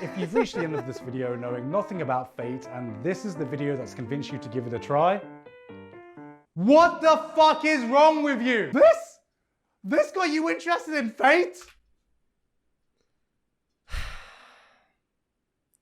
if you've reached the end of this video knowing nothing about Fate and this is the video that's convinced you to give it a try, what the fuck is wrong with you? This got you interested in Fate?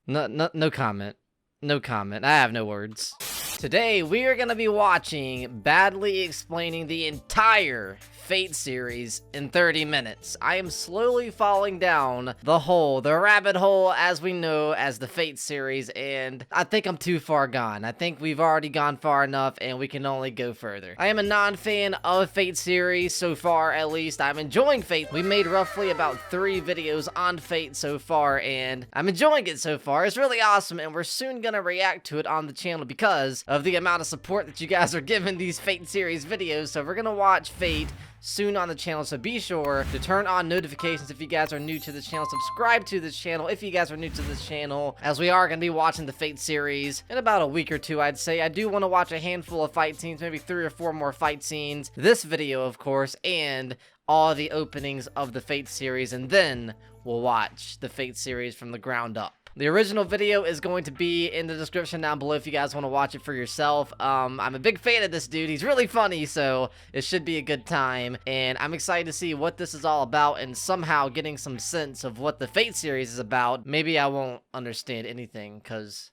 No comment. No comment. I have no words. Today, we are going to be watching Badly Explaining the entire Fate series in 30 minutes. I am slowly falling down the rabbit hole, as we know as the Fate series, and I think I'm too far gone. I think we've already gone far enough, and we can only go further. I am a non-fan of Fate series, so far at least. I'm enjoying Fate. We made roughly about 3 videos on Fate so far, and I'm enjoying it so far. It's really awesome, and we're soon gonna react to it on the channel because of the amount of support that you guys are giving these Fate series videos. So we're gonna watch Fate soon on the channel, so be sure to turn on notifications if you guys are new to this channel. Subscribe to this channel if you guys are new to this channel, as we are going to be watching the Fate series in about a week or 2, I'd say. I do want to watch a handful of fight scenes, maybe 3 or 4 more fight scenes, this video of course, and all the openings of the Fate series, and then we'll watch the Fate series from the ground up. The original video is going to be in the description down below if you guys want to watch it for yourself. I'm a big fan of this dude. He's really funny, so it should be a good time. And I'm excited to see what this is all about and somehow getting some sense of what the Fate series is about. Maybe I won't understand anything because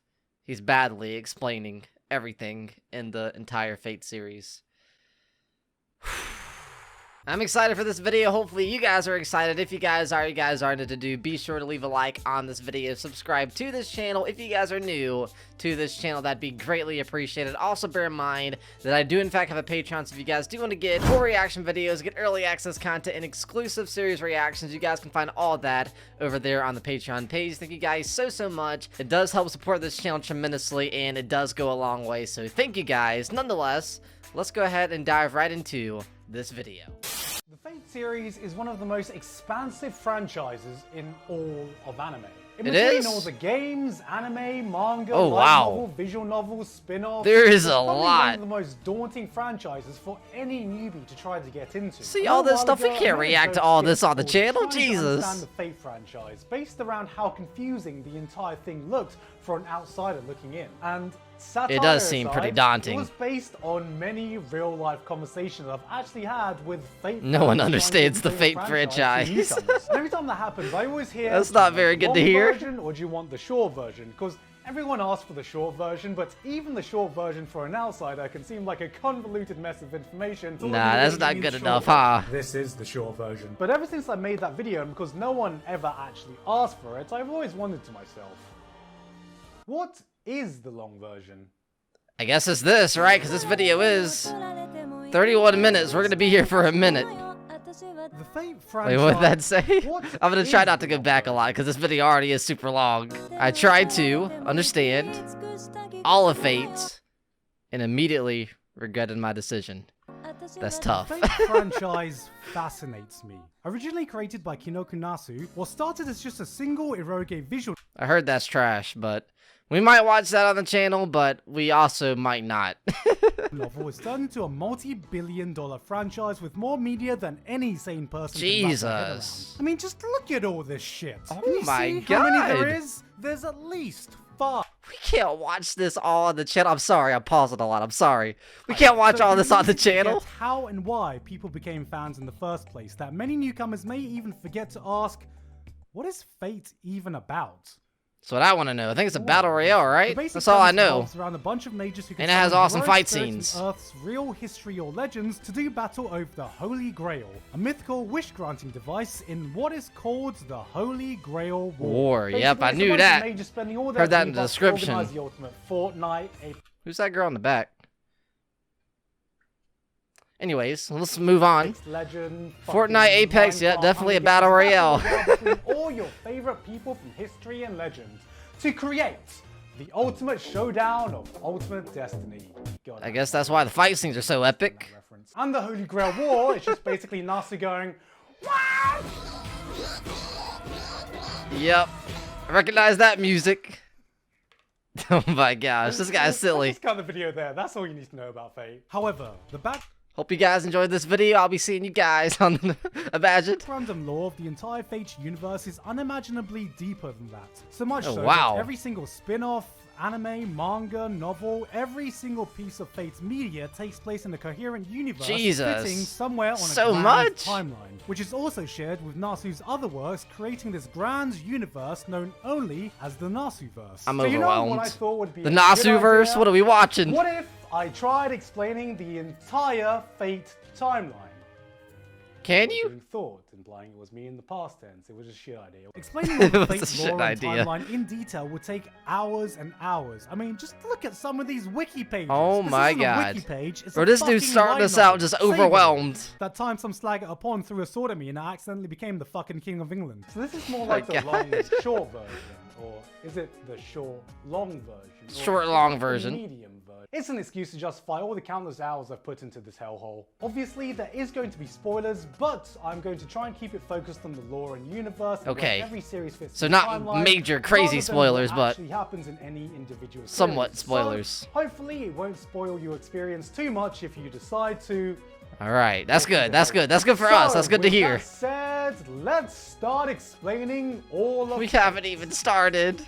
he's badly explaining everything in the entire Fate series. I'm excited for this video. Hopefully you guys are excited. If you guys aren't to do, be sure to leave a like on this video. Subscribe to this channel if you guys are new to this channel. That'd be greatly appreciated. Also bear in mind that I do in fact have a Patreon, so if you guys do want to get full reaction videos, get early access content, and exclusive series reactions, you guys can find all that over there on the Patreon page. Thank you guys so much. It does help support this channel tremendously, and it does go a long way, so thank you guys. Nonetheless, let's go ahead and dive right into this video. The Fate series is one of the most expansive franchises in all of anime. In between all the games, anime, manga, light novel, visual novels, spin-offs, there is a probably lot. One of the most daunting franchises for any newbie to try to get into. See all this stuff? We can't react to all this on the channel. Jesus. Understand the Fate franchise based around how confusing the entire thing looked for an outsider looking in, and it does seem pretty daunting. It was based on many real-life conversations I've actually had with Fate. No one understands the Fate franchise. Every time that happens, I always hear, that's not very good to hear. Or do you want the short version? Because everyone asks for the short version, but even the short version for an outsider can seem like a convoluted mess of information. Nah, that's not good enough, huh? This is the short version. But ever since I made that video, and because no one ever actually asked for it, I've always wondered to myself, what is the long version? I guess it's this, right? Because this video is 31 minutes. We're going to be here for a minute. The Fate franchise. Wait, what did that say? I'm going to try not to go back a lot because this video already is super long. I tried to understand all of Fate and immediately regretted my decision. That's tough. The Fate franchise fascinates me. Originally created by Kinoku Nasu, what started as just a single eroge visual. I heard that's trash, but we might watch that on the channel, but we also might not. Novel is turned into a multi-billion-dollar franchise with more media than any sane person. Jesus. I mean, just look at all this shit. Oh my God. How many there is? There's at least 5. We can't watch this all on the channel. I'm sorry, I'm pausing a lot. I'm sorry. We can't watch all this on the channel. How and why people became fans in the first place, that many newcomers may even forget to ask, what is Fate even about? That's what I want to know. I think it's a battle royale, right? That's all I know. Around a bunch of mages who can and it has awesome fight scenes. Earth's real history or legends to do battle over the Holy Grail, a mythical wish-granting device in what is called the Holy Grail War. Yep, I knew that. Heard that in the description. The ultimate Fortnite. Who's that girl in the back? Anyways, let's move on. Legend, Fortnite, Apex, yeah, definitely a battle royale. All your favorite people from history and legend to create the ultimate showdown of ultimate destiny. I guess that's why the fight scenes are so epic. And the Holy Grail War is just basically Nasu going, wow! Yep, I recognize that music. Oh my gosh, this guy's silly. Just cut the video there. That's all you need to know about Fate. However, the back. Hope you guys enjoyed this video. I'll be seeing you guys on Imagine. Random lore of the entire Fate universe is unimaginably deeper than that. So much so wow. that every single spin-off, anime, manga, novel, every single piece of Fate's media takes place in a coherent universe Jesus. sitting somewhere on a So grand much? timeline, which is also shared with Nasu's other works, creating this grand universe known only as the Nasuverse. I'm so overwhelmed. You know what I thought would be The a good Nasuverse? idea? What are we watching? What if I tried explaining the entire Fate timeline? Can you? Doing thought, implying it was me in the past tense. It was a shit idea. Explaining all the It was a Fate shit lore and idea. timeline in detail would take hours and hours. I mean, just look at some of these wiki pages. Oh This my isn't a God. wiki page, it's Bro, a this dude's fucking starting light us out novel. just Same with overwhelmed. it. That time some slag at a pond threw a sword at me and I accidentally became the fucking king of England. So this is more My like the long, God. short version. Or is it the short, long version? Or Short, is it long the version. medium version? It's an excuse to justify all the countless hours I've put into this hellhole. Obviously, there is going to be spoilers, but I'm going to try and keep it focused on the lore and universe. And Okay. where every series fits So in the not timeline, major crazy rather than spoilers, what but actually happens in any individual somewhat series. spoilers. So, hopefully, it won't spoil your experience too much if you decide to. All right, that's good. That's good. That's good for So, us. That's good to with hear. That said, let's start explaining all of. We haven't even started.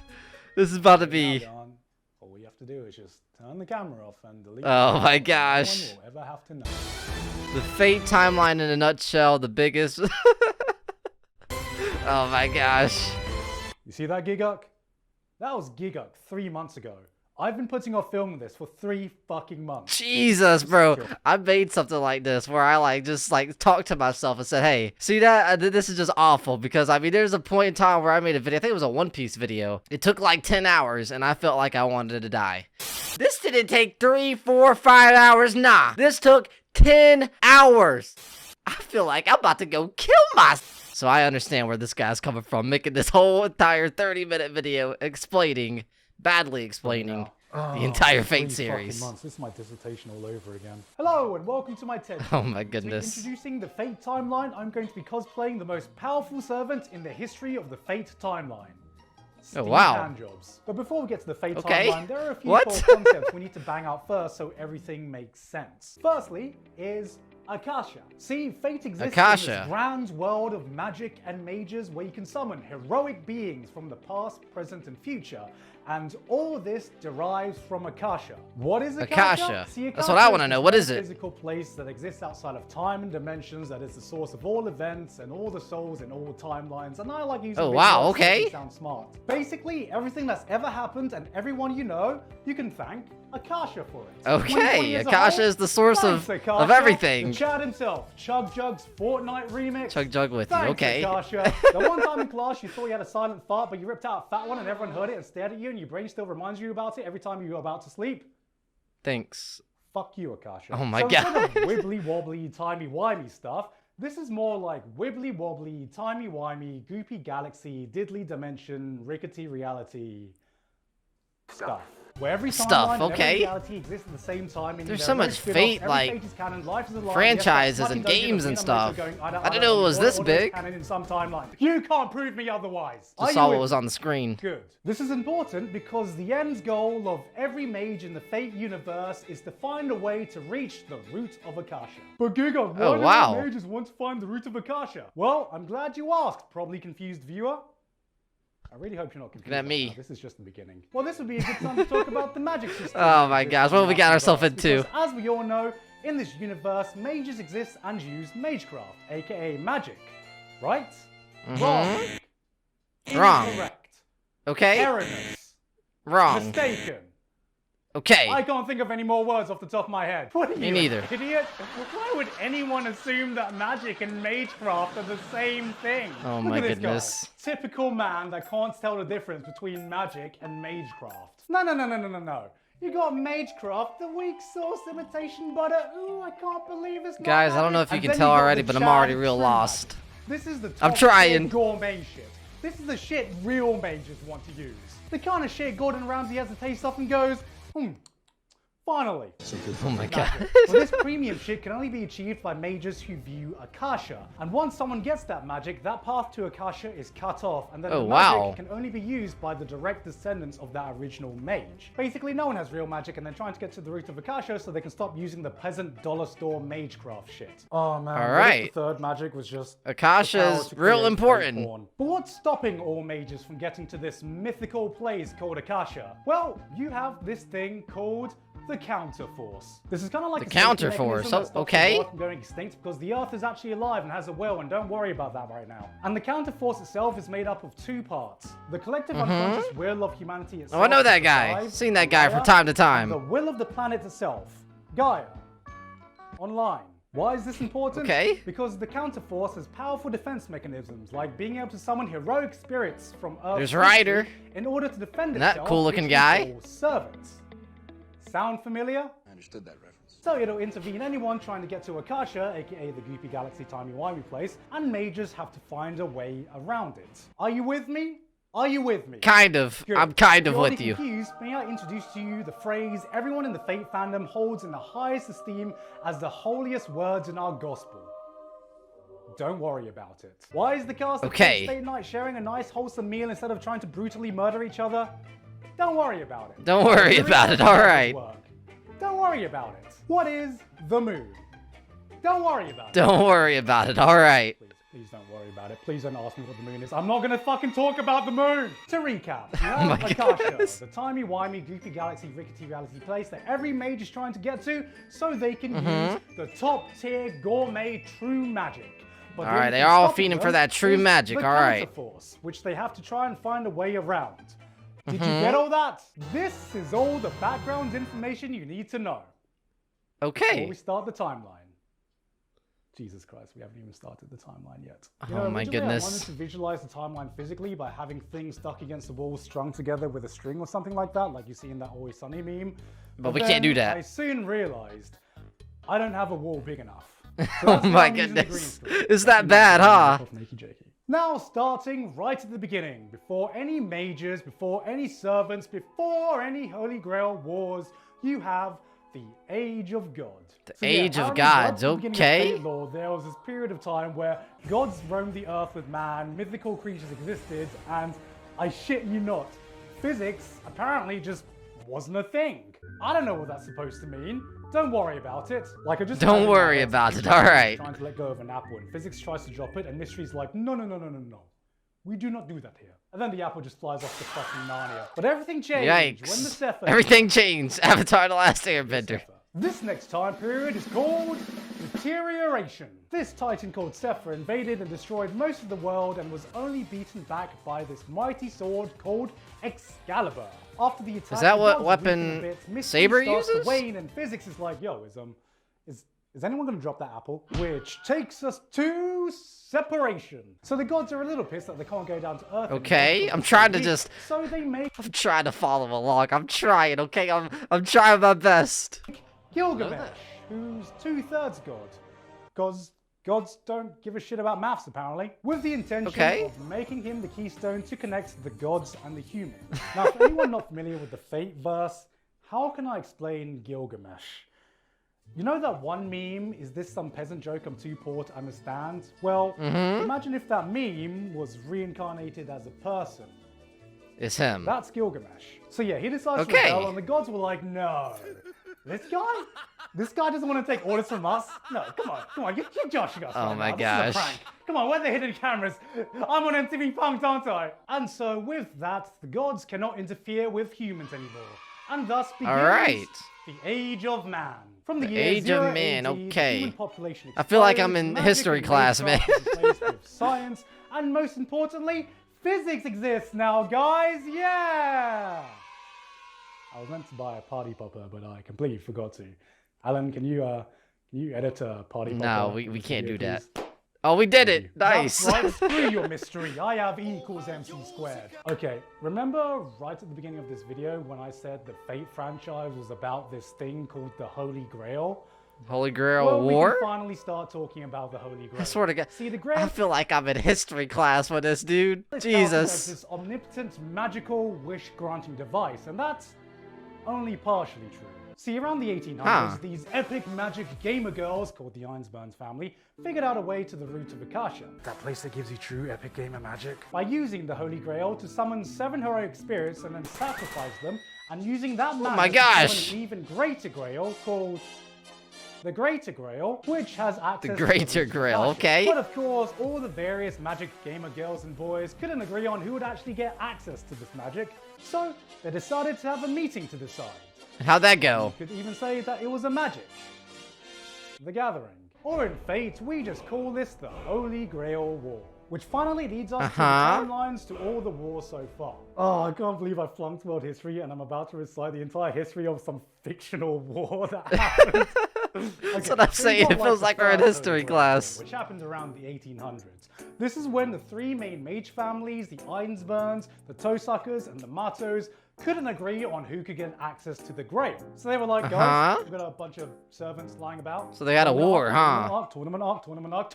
This is about to be. All we have to do is just turn the camera off and delete. Oh my it. gosh. No one will ever have to know. The Fate timeline in a nutshell, the biggest. Oh my gosh. You see that, Giguk? That was Giguk 3 months ago. I've been putting off filming this for 3 fucking months. Jesus, bro. I made something like this where I just talked to myself and said, hey, see that? This is just awful because I mean, there's a point in time where I made a video. I think it was a One Piece video. It took like 10 hours and I felt like I wanted to die. This didn't take 3, 4, 5 hours. Nah, this took 10 hours. I feel like I'm about to go kill myself. So I understand where this guy's coming from, making this whole entire 30-minute video badly explaining the entire Fate 3 fucking series. months. This is my dissertation all over again. Hello and welcome to my TED. Oh my This week, goodness. introducing the Fate timeline, I'm going to be cosplaying the most powerful servant in the history of the Fate timeline. Steve wow. Handjobs. But before we get to the Fate Okay. timeline, there are a few What? core concepts we need to bang out first so everything makes sense. Firstly is Akasha. See, Fate exists in Akasha. this grand world of magic and mages where you can summon heroic beings from the past, present, and future. And all of this derives from Akasha. What is Akasha? Akasha. See, That's what I wanna is know. this What is it? physical place that exists outside of time and dimensions that is the source of all events and all the souls in all timelines. And I like using Oh, big wow, words to make okay. it sound smart. Basically, everything that's ever happened and everyone you know, you can thank Akasha for it. Okay, 2020 as a Akasha whole, is the source thanks, of Akasha. everything. The Chad himself, Chug Jug's Fortnite remix. Chug Jug with you, Thanks, okay. Akasha. The one time in class you thought you had a silent fart, but you ripped out a fat one and everyone heard it and stared at you, and your brain still reminds you about it every time you're about to sleep. Thanks. Fuck you, Akasha. Oh my so God. Instead of wibbly wobbly, timey wimey stuff, this is more like wibbly wobbly, timey wimey, goopy galaxy, diddly dimension, rickety reality stuff. Where every Stuff, timeline and okay. every reality exists at the same time. Meaning There's there so are no much spin-offs, Fate, every like, Fate is canon, life is a lie, franchises yes, and that's games and fucking stuff. dungeon I didn't know it was this big. Canon in some timeline. You can't prove me otherwise. Are Just you saw with what was on the screen. Good. This is important because the end goal of every mage in the Fate universe is to find a way to reach the root of Akasha. But Giga, why do wow. mages want to find the root of Akasha? Well, I'm glad you asked, probably confused viewer. I really hope you're not confused. Look at right me. now. This is just the beginning. Well, this would be a good time to talk about the magic system. Oh my in this gosh, what have we got universe, ourselves into? because as we all know, in this universe, mages exist and use magecraft, aka magic. Right? Wrong. Wrong. Incorrect. Okay? Erroneous. Wrong. Mistaken. Okay. I can't think of any more words off the top of my head. What are Me you, neither. an idiot? Why would anyone assume that magic and magecraft are the same thing? Oh Look my at this goodness. guy. Typical man that can't tell the difference between magic and magecraft. No. You got magecraft, the weak sauce imitation butter. Ooh, I can't believe it's not Guys, I don't magic. know if you And can then tell you got already, the but I'm already Chad real true lost. magic. This is the I'm top trying. gourmet shit. This is the shit real mages want to use. The kind of shit Gordon Ramsay has to taste off and goes, Finally. Oh my god. Well, this premium shit can only be achieved by mages who view Akasha. And once someone gets that magic, that path to Akasha is cut off, and then the magic can only be used by the direct descendants of that original mage. Basically, no one has real magic, and they're trying to get to the root of Akasha so they can stop using the peasant dollar store magecraft shit. Oh man, Alright. The third magic was just Akasha's real important. But what's stopping all mages from getting to this mythical place called Akasha? Well, you have this thing called the counterforce. This is kind of like the counterforce. Oh, okay. From going extinct because the Earth is actually alive and has a will, and don't worry about that right now. And the counterforce itself is made up of two parts: the collective unconscious will of humanity itself. Oh, I know that guy. Seen that guy from time to time. The will of the planet itself, Gaia, online. Why is this important? Okay. Because the counterforce has powerful defense mechanisms, like being able to summon heroic spirits from Earth. There's Ryder. In order to defend itself. That cool looking guy. Servants. Sound familiar? I understood that reference. So it'll intervene anyone trying to get to Akasha, aka the Goopy Galaxy timey-wimey place, and mages have to find a way around it. Are you with me? Are you with me? Kind of. Good. I'm kind of If you're with you. Confused, may I introduce to you the phrase everyone in the Fate fandom holds in the highest esteem as the holiest words in our gospel. Don't worry about it. Why is the cast of Fate Stay Night sharing a nice wholesome meal instead of trying to brutally murder each other? Don't worry about it. Don't worry about it, alright. Don't worry about it. What is the moon? Don't worry about it. Don't worry about it, alright. Please don't worry about it. Please don't ask me what the moon is. I'm not gonna fucking talk about the moon! To recap, you have Akasha, the timey-wimey, goofy galaxy, rickety reality place that every mage is trying to get to so they can use the top-tier gourmet true magic. Alright, they're all feeding for that true magic, alright. Which they have to try and find a way around. Did you get all that? This is all the background information you need to know. Okay. Before we start the timeline. Jesus Christ, we haven't even started the timeline yet. Oh my goodness. I wanted to visualize the timeline physically by having things stuck against the wall strung together with a string or something like that, like you see in that Always Sunny meme. But we can't do that. I soon realized I don't have a wall big enough. So Oh my goodness. Is that bad, huh? Now, starting right at the beginning, before any mages, before any servants, before any Holy Grail wars, you have the Age of God. The Age of Gods, okay. Lore, there was this period of time where gods roamed the earth with man, mythical creatures existed, and I shit you not, physics apparently just wasn't a thing. I don't know what that's supposed to mean. Don't worry about it. Like I just don't worry about it, alright. Trying to let go of an apple and physics tries to drop it and mystery's like, no. We do not do that here. And then the apple just flies off to fucking Narnia. But everything changed when the Zephyr... Everything changed. Avatar The Last Airbender. This next time period is called Deterioration. This titan called Zephyr invaded and destroyed most of the world and was only beaten back by this mighty sword called Excalibur. After the attack, is that what weapon Saber uses? Wane and physics is like, yo, is anyone going to drop that apple? Which takes us to separation. So the gods are a little pissed that they can't go down to Earth. Okay, I'm trying to just... So they make... I'm trying to follow along. I'm trying, okay? I'm trying my best. Gilgamesh, who's 2/3 god. Gods don't give a shit about maths, apparently. With the intention of making him the keystone to connect the gods and the humans. Now, for anyone not familiar with the Fate verse, how can I explain Gilgamesh? You know that one meme, is this some peasant joke I'm too poor to understand? Well, imagine if that meme was reincarnated as a person. It's him. That's Gilgamesh. So yeah, he decides to rebel and the gods were like, no. This guy doesn't want to take orders from us. No, come on, get Josh us. Oh my gosh. This is a gosh. prank. Come on, where are the hidden cameras? I'm on MTV Punk'd, aren't I? And so with that, the gods cannot interfere with humans anymore. And thus begins the Age of Man. From the year Age of 0 Man, AD, okay. human population I feel like I'm explodes, in magic history and class, man. witchcraft is replaced with science, and most importantly, physics exists now, guys. Yeah. I was meant to buy a party popper, but I completely forgot to. Alan, can you edit a party popper? No, we can't do that. Oh, we did it! Nice! That's right, screw your mystery. I have E equals MC squared. Okay, remember right at the beginning of this video when I said the Fate franchise was about this thing called the Holy Grail? Holy Grail War? War? We can finally start talking about the Holy Grail. I swear to God. See, the Grail... I feel like I'm in history class with this, dude. Jesus. This omnipotent, magical, wish-granting device, and that's only partially true. See, around the 1800s, these epic magic gamer girls, called the Ironsburns family, figured out a way to the root of Akasha. That place that gives you true epic gamer magic. By using the Holy Grail to summon 7 heroic spirits and then sacrifice them, and using that magic to summon an even greater grail called the Greater Grail, which has access to the Greater Grail, okay. But of course, all the various magic gamer girls and boys couldn't agree on who would actually get access to this magic, so they decided to have a meeting to decide. How'd that go? You could even say that it was a magic. The Gathering. Or in Fate, we just call this the Holy Grail War, which finally leads us to the timelines to all the wars so far. Oh, I can't believe I flunked world history and I'm about to recite the entire history of some fictional war that happened. Okay, that's what I'm saying, it feels like we're in history class. Which happened around the 1800s. This is when the 3 main mage families, the Ironsburns, the Toesuckers, and the Matos, couldn't agree on who could get access to the Grail. So they were like, guys, we've got a bunch of servants lying about. So they had a war, Tournament arc.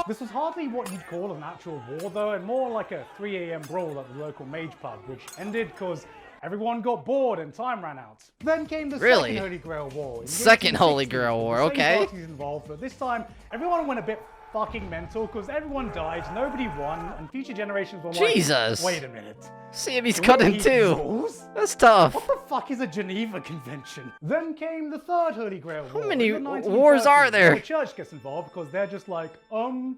This was hardly what you'd call an actual war though, and more like a 3 a.m. brawl at the local mage pub, which ended because everyone got bored and time ran out. Then came the second Holy Grail War. Second Holy Grail War, okay. Parties involved, but this time everyone went a bit fucking mental because everyone died, nobody won, and future generations were like, Jesus! Wait a minute. CME's cut in two. That's tough. What the fuck is a Geneva Convention? Then came the third Holy Grail War. How many wars are there? The church gets involved because they're just like, are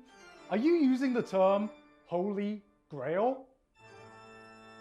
you using the term Holy Grail?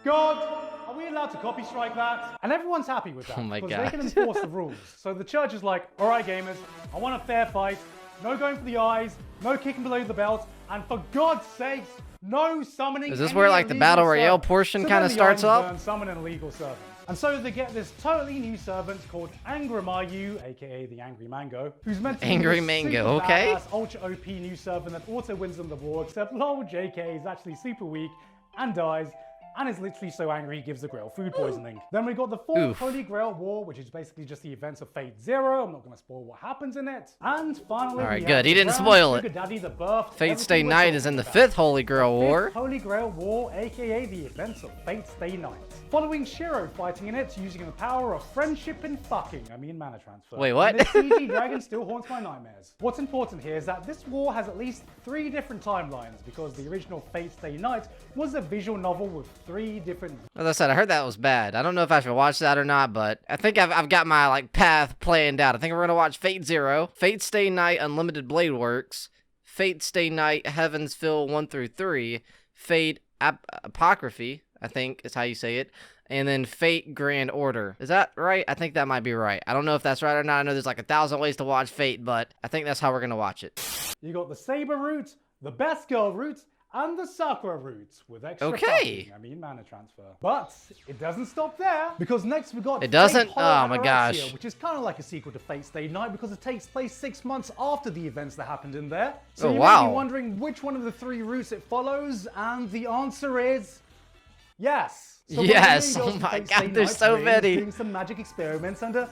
God, are we allowed to copy strike that? And everyone's happy with that because they can enforce the rules. So the church is like, all right, gamers, I want a fair fight. No going for the eyes, no kicking below the belt, and for God's sakes, no summoning. Is this where like the battle royale portion kind of starts up? Summon an illegal servant. And so they get this totally new servant called Angramayu, aka the Angry Mango, who's meant to be Angry Mango, okay? Ultra OP new servant that auto wins them the war, except lol, JK is actually super weak and dies. And is literally so angry he gives the Grail food poisoning. Then we got the fourth Holy Grail War, which is basically just the events of Fate Zero. I'm not going to spoil what happens in it. And finally, alright, good. He didn't spoil it. Daddy, the birth, Fate Stay Night is in the fifth Holy Grail War. Holy Grail War, aka the events of Fate Stay Night. Following Shiro fighting in it, using the power of friendship and fucking, mana transfer. Wait, what? And this CG dragon still haunts my nightmares. What's important here is that this war has at least 3 different timelines, because the original Fate Stay Night was a visual novel with 3 different. As I said, I heard that was bad. I don't know if I should watch that or not, but I think I've got my like path planned out. I think we're gonna watch Fate Zero, Fate Stay Night Unlimited Blade Works, Fate Stay Night Heavens Fill 1 through 3, Fate Apocryphy, I think is how you say it, and then Fate Grand Order. Is that right? I think that might be right. I don't know if that's right or not. I know there's like 1,000 ways to watch Fate, but I think that's how we're gonna watch it. You got the Saber route, the Best Girl route, and the Sakura route with extra mana transfer. But it doesn't stop there, because next we got Fate oh my Anorexia, gosh, which is kind of like a sequel to Fate Stay Night because it takes place 6 months after the events that happened in there. So you may be wondering which one of the 3 routes it follows, and the answer is yes. So yes. Oh my god, there's so many. Doing some magic experiments, and there's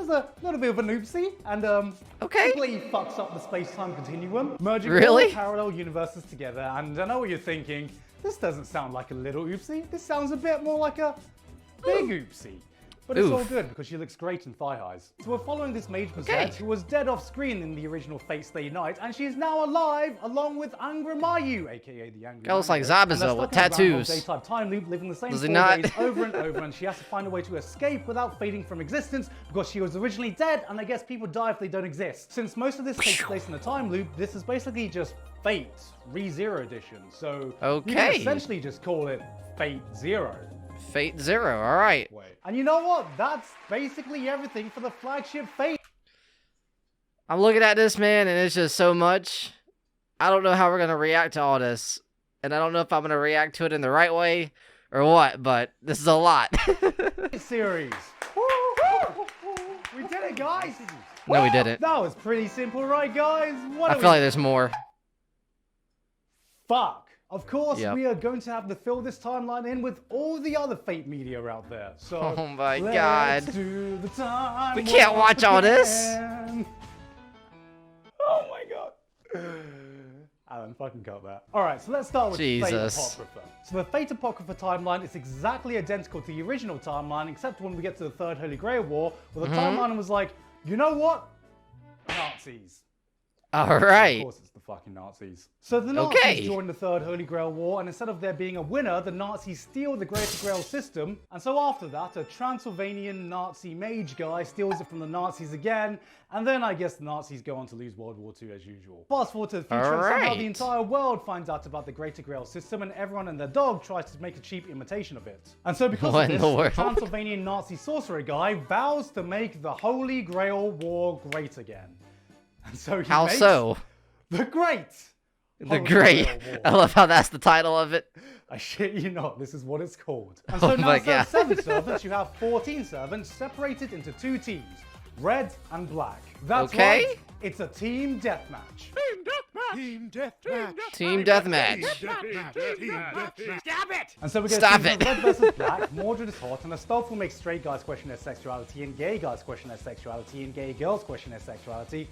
a little bit of an oopsie, and completely fucks up the space-time continuum, merging all the parallel universes together. And I know what you're thinking. This doesn't sound like a little oopsie. This sounds a bit more like a big oopsie. But it's all good because she looks great in thigh highs. So we're following this mage Mazette who was dead off screen in the original Fate Stay Night, and she is now alive along with Angramayu, aka the Angry Mango. Looks like Zabuza with tattoos. Day-type time loop, living the same 4 days over and over, and she has to find a way to escape without fading from existence because she was originally dead, and I guess people die if they don't exist. Since most of this takes place in the time loop, this is basically just Fate Re-Zero Edition. So you can essentially just call it Fate Zero. Fate Zero, alright. And you know what? That's basically everything for the flagship Fate. I'm looking at this, man, and it's just so much. I don't know how we're going to react to all this. And I don't know if I'm going to react to it in the right way or what, but this is a lot. Series. We did it, guys. No, we didn't. That was pretty simple, right, guys? I feel like there's more. Fuck. Of course, we are going to have to fill this timeline in with all the other Fate media out there. So, oh my god. Do the time we can't watch all this. Oh my god. Alan, fucking cut that. Alright, so let's start with Jesus. Fate Apocrypha. So the Fate Apocrypha timeline is exactly identical to the original timeline, except when we get to the Third Holy Grail War, where the timeline was like, you know what? Nazis. All right. Of course it's the fucking Nazis. So the Nazis join the Third Holy Grail War, and instead of there being a winner, the Nazis steal the Greater Grail system. And so after that, a Transylvanian Nazi mage guy steals it from the Nazis again, and then I guess the Nazis go on to lose World War II as usual. Fast forward to the future, and somehow the entire world finds out about the Greater Grail system, and everyone and their dog tries to make a cheap imitation of it. And so because of this, the Transylvanian Nazi sorcerer guy vows to make the Holy Grail War great again. And so he makes the Great. The Great. I love how that's the title of it. I shit you not, this is what it's called. And so now instead of 7 servants, you have 14 servants separated into 2 teams, red and black. That's right, it's a team deathmatch. Team deathmatch. Team deathmatch. Stop it! And so we get red versus black, Mordred is hot, and Astolfo will make straight guys question their sexuality, and gay guys question their sexuality, and gay girls question their sexuality.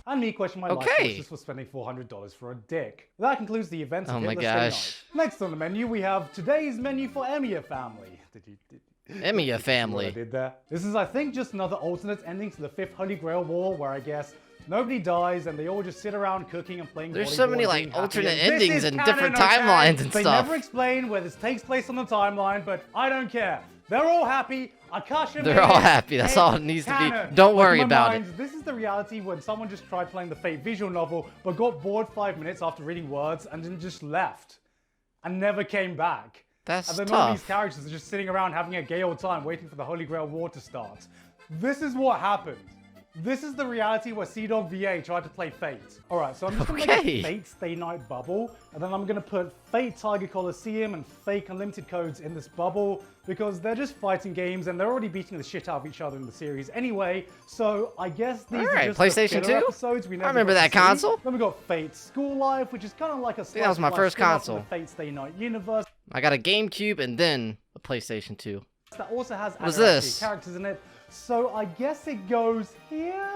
And me question my life choices for spending $400 for a dick. That concludes the events of Hitler's Day Night. Next on the menu, we have today's menu for Emiya family. Emiya family. I did there. This is, I think, just another alternate ending to the 5th Holy Grail War, where I guess nobody dies and they all just sit around cooking and playing. There's so many like alternate endings and different timelines and stuff. They never explain where this takes place on the timeline, but I don't care. They're all happy. They're all happy. That's all it needs to be. Don't worry about it. This is the reality when someone just tried playing the Fate visual novel, but got bored 5 minutes after reading words and then just left and never came back. That's tough. And then all these characters are just sitting around having a gay old time waiting for the Holy Grail War to start. This is what happened. This is the reality where Sea-Dog VA tried to play Fate. Alright, so I'm just going to make a Fate Stay Night bubble, and then I'm going to put Fate Tiger Coliseum and Fake Unlimited codes in this bubble, because they're just fighting games, and they're already beating the shit out of each other in the series anyway, so I guess these are just PlayStation 2? episodes we never I remember that console. Then we got Fate School Life, which is kind of like a that was my first console. The Fate Stay Night universe. I got a GameCube and then a PlayStation 2. That also has characters in it. So I guess it goes here.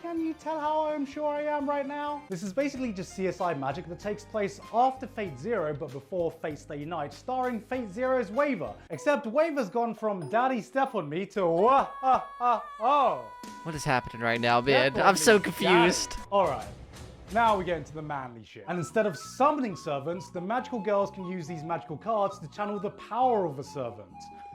Can you tell how I'm sure I am right now? This is basically just CSI magic that takes place after Fate Zero, but before Fate Stay Night, starring Fate Zero's Waver. Except Waver's gone from Daddy Step on Me to oh. What is happening right now, man? I'm so confused. Alright. Now we get into the manly shit. And instead of summoning servants, the magical girls can use these magical cards to channel the power of a servant.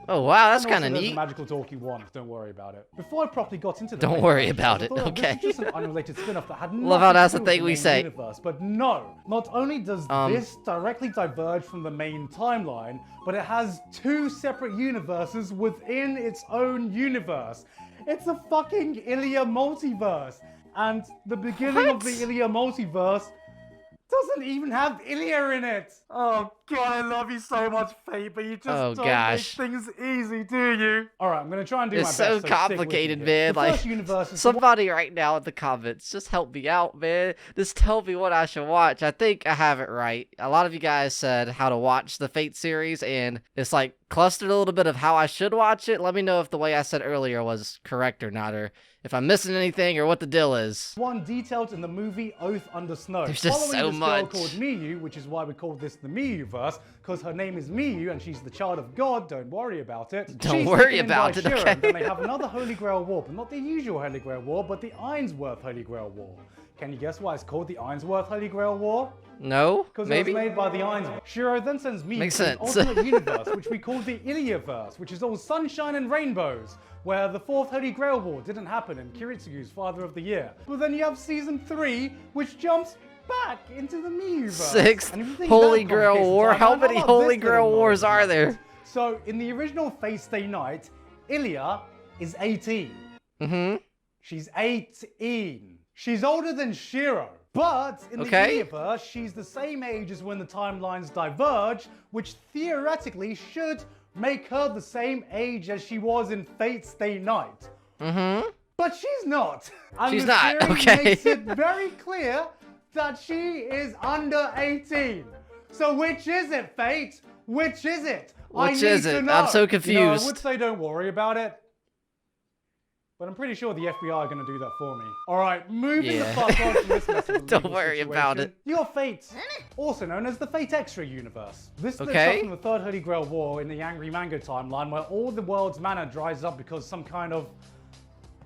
Oh wow, that's kind of neat. There's a magical talkie wand, don't worry about it. Before I properly got into the Don't worry about it, okay. This is just an unrelated spin-off that had nothing Love how that's to the do with thing we main say. Universe. But no, not only does this directly diverge from the main timeline, but it has 2 separate universes within its own universe. It's a fucking Ilya multiverse. And the beginning of the Ilya multiverse doesn't even have Ilya in it. Oh god, I love you so much, Fate, but you just don't make things easy, do you? Alright, I'm gonna try and do my best. It's so complicated, man. Like, somebody right now in the comments, just help me out, man. Just tell me what I should watch. I think I have it right. A lot of you guys said how to watch the Fate series, and it's like clustered a little bit of how I should watch it. Let me know if the way I said earlier was correct or not, or if I'm missing anything or what the deal is. One detailed in the movie Oath Under Snow. There's just so much. Girl called Miyu, which is why we call this the Miyu-verse, because her name is Miyu and she's the child of God. Don't worry about it. Don't worry about it, okay? Then they have another Holy Grail War, but not the usual Holy Grail War, but the Ainsworth Holy Grail War. Can you guess why it's called the Ainsworth Holy Grail War? No, because it was made by the Ainsworth. Shiro then sends Miyu to an alternate universe, which we call the Ilya-verse, which is all sunshine and rainbows, where the 4th Holy Grail War didn't happen and Kiritsugu's Father of the Year. But then you have Season 3, which jumps back into the Miyu-verse. 6th Holy Grail War? How many Holy Grail Wars are there? So, in the original Fate Stay Night, Ilya is 18. She's 18. She's older than Shiro. But in the Ilya-verse, she's the same age as when the timelines diverge, which theoretically should make her the same age as she was in Fate Stay Night. But she's not. And she's the not, series okay. makes it very clear that she is under 18. So which is it, Fate? Which is it? Which is it? I'm so confused. You know, I would say don't worry about it. but I'm pretty sure the FBI are going to do that for me. All right, moving the Yeah. fuck on from this mess of a Don't legal worry about situation, it. You got Fate, also known as the Fate Extra universe. This splits Okay. up from the Third Holy Grail War in the Angry Mango timeline, where all the world's mana dries up because some kind of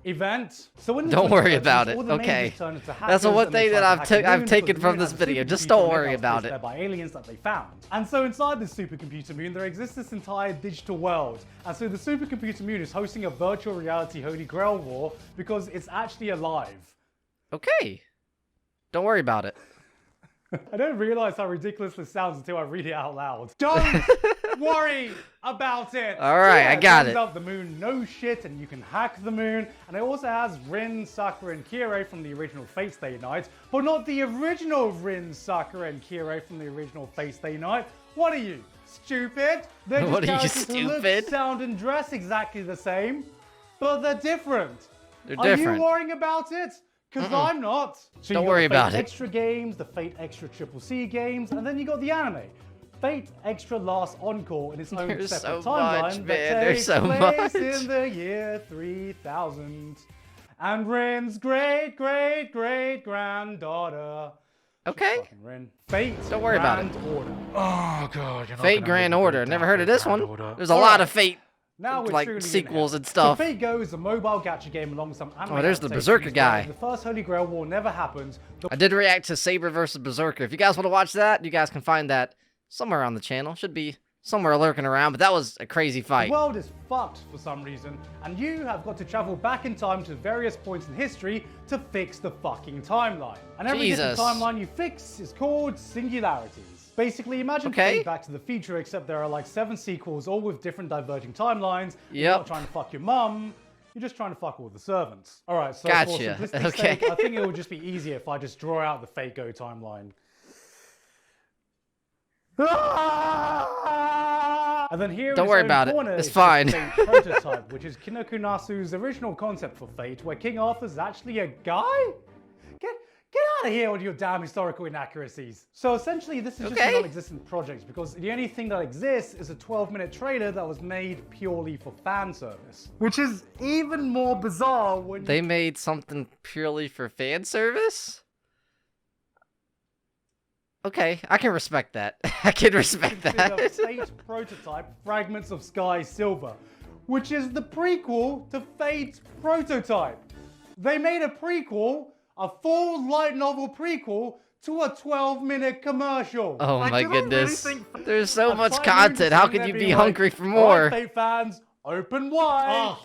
event. So in the Don't worry 2030s, about it. all the Okay. mages turn into That's hackers the one and they thing try that to I've hack the I've moon taken because the from moon this has a video. Just supercomputer don't made worry out of about space it. there by aliens that they found. And so inside this supercomputer moon, there exists this entire digital world. And so the supercomputer moon is hosting a virtual reality Holy Grail war because it's actually alive. Okay. Don't worry about it. I don't realize how ridiculous this sounds until I read it out loud. Don't worry about it. All right, I got turns it. out the moon knows shit, and you can hack the moon. And it also has Rin, Sakura, and Kirei from the original Fate Stay Night, but not the original Rin, Sakura, and Kirei from the original Fate Stay Night. What are you, stupid? They're just What are you, characters who look, stupid? sound, and dress exactly the same, but they're different. They're Are different. you worrying about it? Because I'm not. So Don't you got worry the Fate about it. Extra games, the Fate Extra Triple C games, and then you got the anime. Fate Extra Last Encore in its own There's separate so timeline much, that man. There's takes so place much. in the year 3000. And Rin's great granddaughter. Okay. Fucking Rin. Fate Don't worry about it. Grand Order. Oh god, you're not Fate gonna Grand make me Order. break Never down heard of Fate this Grand one. Order. There's a lot of Fate, Now we're like truly in sequels here. and stuff. So Fate Go is a mobile gacha game along some anime Oh, there's the adaptations Berserker where guy. The first Holy Grail War never happened. The I did react to Saber versus Berserker. If you guys want to watch that, you guys can find that somewhere on the channel. Should be somewhere lurking around, but that was a crazy The fight. world is fucked for some reason, and you have got to travel back in time to various points in history to fix the fucking timeline. And every different Jesus. timeline you fix is called singularities. Basically, imagine Okay. Fate Back to the Future, except there are like 7 sequels, all with different diverging timelines. You're Yep. not trying to fuck your mum. You're just trying to fuck all the servants. All right, so Gotcha. for simplicity's Okay. sake, I think it would just be easier if I just draw out the Fate Go timeline. And then here Don't in worry its own about it. corner It's is the fine. Fate prototype, which is Kinoko Nasu's original concept for Fate, where King Arthur's actually a guy? Get out of here with your damn historical inaccuracies. So essentially, this is just Okay. a non-existent project because the only thing that exists is a 12-minute trailer that was made purely for fan service. Which is even more bizarre when They made something purely for fan service? Okay, I can respect that. I can respect the that. Fate prototype, Fragments of Sky Silver, which is the prequel to Fate's prototype. They made a prequel, a full light novel prequel, to a 12-minute commercial. Oh Like, my did I really goodness. think- There's so I'm much trying to content. How understand could you there be being hungry for "All more? right, Fate fans, open wide.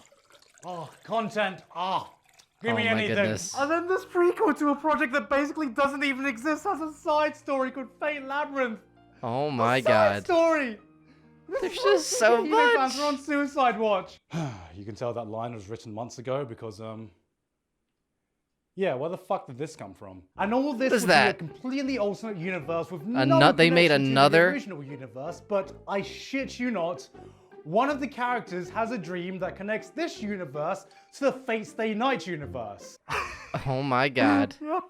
Content. Give me Oh my anything. goodness. And then this prequel to a project that basically doesn't even exist has a side story called Fate Labyrinth. Oh my Side god. story. There's just so Anime fans much. are on suicide watch. You can tell that line was written months ago because yeah, where the fuck did this come from? And all this What is would be that? a completely alternate universe with no They made connection to another? the original universe, but I shit you not, one of the characters has a dream that connects this universe to the Fate Stay Night universe. Oh my god. Yep.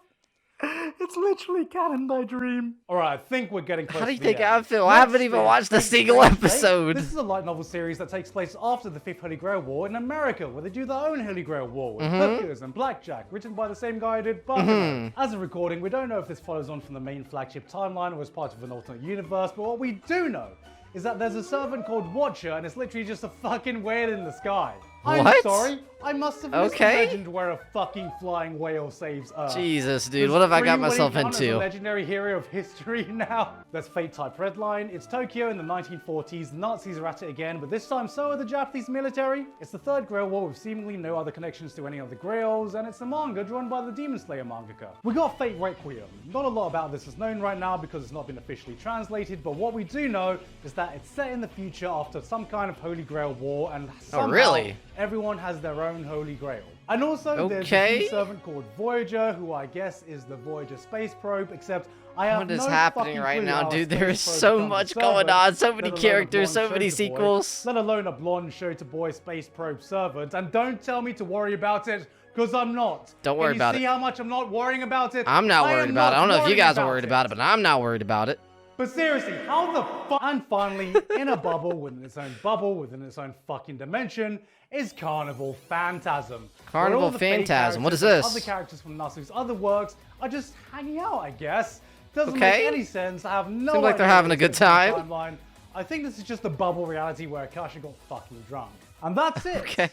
It's literally canon by dream. Alright, I think we're getting close How do you to the think end. I feel? I haven't even watched a single episode. This is a light novel series that takes place after the Fifth Holy Grail War in America, where they do their own Holy Grail War with hookers and blackjack, written by the same guy who did Buffalo. As of recording, we don't know if this follows on from the main flagship timeline or is part of an alternate universe, but what we do know is that there's a servant called Watcher, and it's literally just a fucking whale in the sky. I'm What? sorry, I must have missed Okay. the legend where a fucking flying whale saves Earth. Jesus, dude, Does what have I got Free Willy myself count as a into? legendary hero of history now. There's Fate Type Redline. It's Tokyo in the 1940s. The Nazis are at it again, but this time so are the Japanese military. It's the third Grail War with seemingly no other connections to any other Grails, and it's a manga drawn by the Demon Slayer mangaka. We got Fate Requiem. Not a lot about this is known right now because it's not been officially translated, but what we do know is that it's set in the future after some kind of Holy Grail War, and somehow really? everyone has their own Holy Grail. And also there's a Okay. new servant called Voyager, who I guess is the Voyager space probe, except I have What is no happening fucking right clue now, how a dude? space There is probe so becomes a much servant, going on, so many let alone a characters, so blonde many show-to-boy, sequels. let alone a blonde show-to-boy space probe servant. And don't tell me to worry about it, because I'm not. Don't worry Can about you see it. how much I'm not worrying about it? I'm not I worried am about it. I don't know if you worrying guys are worried about it, but I'm not worried about it. But seriously, how the fuck? And finally, in a bubble within its own fucking dimension, is Carnival Phantasm. Carnival where all the fake Phantasm, what is characters and this? Other characters from Nasu's other works are just hanging out, I guess. Doesn't Okay. make any sense. I have no Seems like they're idea having a what's good going on in time. the timeline. I think this is just a bubble reality where Akasha got fucking drunk. And that's it. Okay.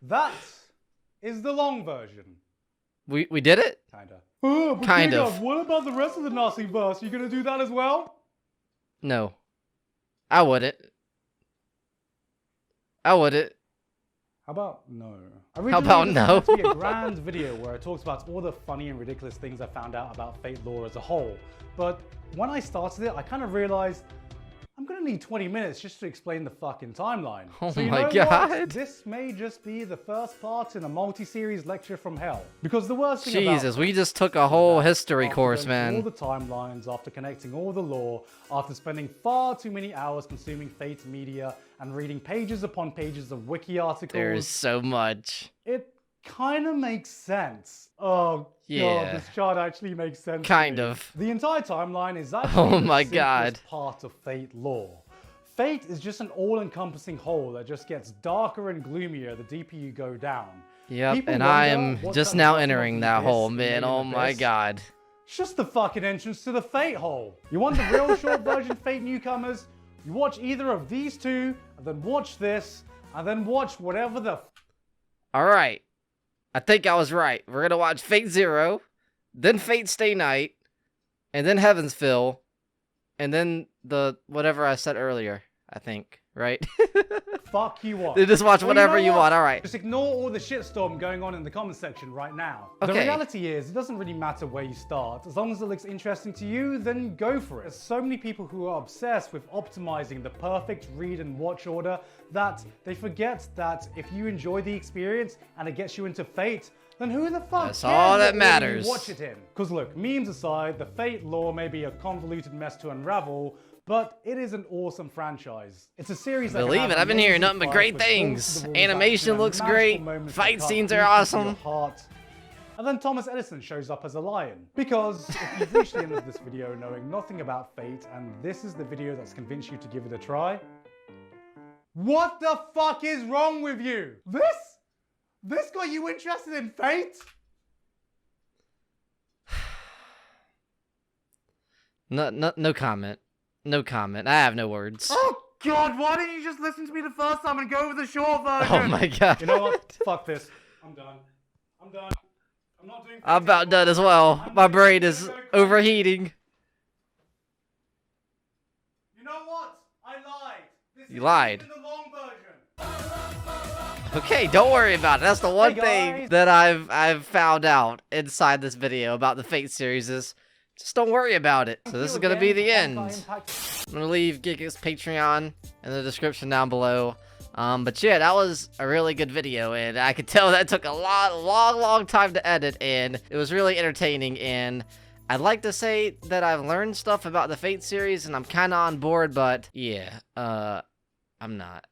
That is the long version. we did it? Kinda. Oh, but Kind Jacob, of. what about the rest of the Nazi verse? You gonna do that as well? No. I wouldn't. How about no? Originally, about this no? was meant to be a grand video where it talks about all the funny and ridiculous things I found out about Fate lore as a whole. But when I started it, I kind of realized I'm gonna need 20 minutes just to explain the fucking timeline. Oh so you my know God. What? This may just be the first part in a multi-series lecture from hell. Because the worst thing Jesus, about we just took a whole history after course, going through man. all the timelines, after connecting all the lore, after spending far too many hours consuming Fate's media and reading pages upon pages of wiki articles, There's so much. it kind of makes sense. Oh Yeah. god, this chart actually makes sense. Kind to me. of. The entire timeline is actually Oh the my simplest God. part of Fate lore. Fate is just an all-encompassing hole that just gets darker and gloomier the deeper you go down. Yep, People and I wonder am what's just at the now bottom entering of that this hole, and man. maybe Oh the my abyss. God. It's just the fucking entrance to the Fate hole. You want the real short version Fate newcomers? You watch either of these two, and then watch this, and then watch whatever the Alright. I think I was right. We're gonna watch Fate Zero, then Fate Stay Night, and then Heavensville, and then the whatever I said earlier, I think. Right? fuck you want. They just watch Well, whatever know you what? want, alright. Just ignore all the shitstorm going on in the comment section right now. The Okay. reality is, it doesn't really matter where you start. As long as it looks interesting to you, then go for it. There's so many people who are obsessed with optimizing the perfect read and watch order that they forget that if you enjoy the experience and it gets you into Fate, then who the fuck That's cares all that what order matters. you watch it in? Because look, memes aside, the Fate lore may be a convoluted mess to unravel, but it is an awesome franchise. It's a series that can Believe have it, I've been hearing amazing nothing but fights great with balls things. to the walls Animation action and looks magical great, moments fight that cut scenes deep are into awesome. your heart. And then Thomas Edison shows up as a lion. Because if you've reached the end of this video knowing nothing about Fate, and this is the video that's convinced you to give it a try, what the fuck is wrong with you? This got you interested in Fate? No comment. No comment. I have no words. Oh god, why didn't you just listen to me the first time and go with the short version? Oh my God. You know what? Fuck this. I'm done. I'm done. I'm not doing I'm about done as well. My brain is overheating. You know what? I lied. This You is lied. even the long version. Okay, don't worry about it. That's the one Hey, thing guys. that I've found out inside this video about the Fate series is just don't worry about it. So this is gonna be the end. I'm gonna leave Giga's Patreon in the description down below. But yeah, that was a really good video, and I could tell that took a long time to edit, and it was really entertaining. And I'd like to say that I've learned stuff about the Fate series, and I'm kind of on board, but yeah, I'm not.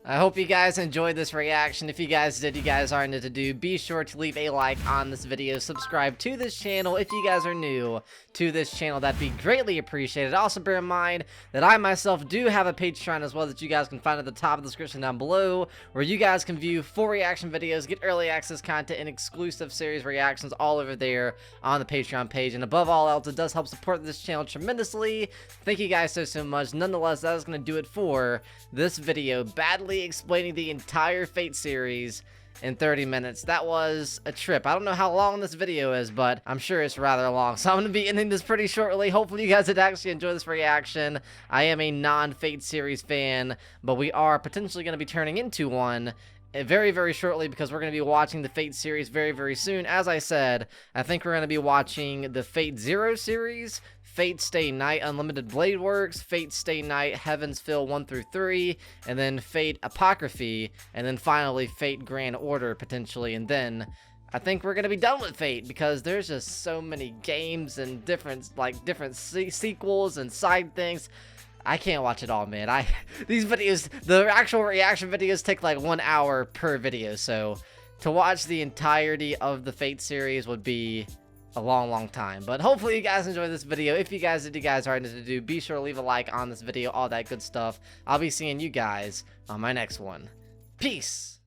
I hope you guys enjoyed this reaction. If you guys did, you guys are new to do, be sure to leave a like on this video, subscribe to this channel if you guys are new to this channel. That'd be greatly appreciated. Also bear in mind that I myself do have a Patreon as well that you guys can find at the top of the description down below, where you guys can view full reaction videos, get early access content, and exclusive series reactions all over there on the Patreon page. And above all else, it does help support this channel tremendously. Thank you guys so much. Nonetheless, that is going to do it for this video, badly explaining the entire Fate series in 30 minutes. That was a trip. I don't know how long this video is, but I'm sure it's rather long. So I'm going to be ending this pretty shortly. Hopefully you guys did actually enjoy this reaction. I am a non-Fate series fan, but we are potentially going to be turning into one very shortly, because we're going to be watching the Fate series very soon. As I said, I think we're going to be watching the Fate Zero series, Fate Stay Night Unlimited Blade Works, Fate Stay Night Heavensville 1 through 3, and then Fate Apocryphy, and then finally Fate Grand Order potentially, and then I think we're gonna be done with Fate, because there's just so many games and different sequels and side things. I can't watch it all, man. These videos, the actual reaction videos take like 1 hour per video, so to watch the entirety of the Fate series would be a long time. But hopefully you guys enjoyed this video. If you guys did, you guys are to do, be sure to leave a like on this video, all that good stuff. I'll be seeing you guys on my next one. Peace.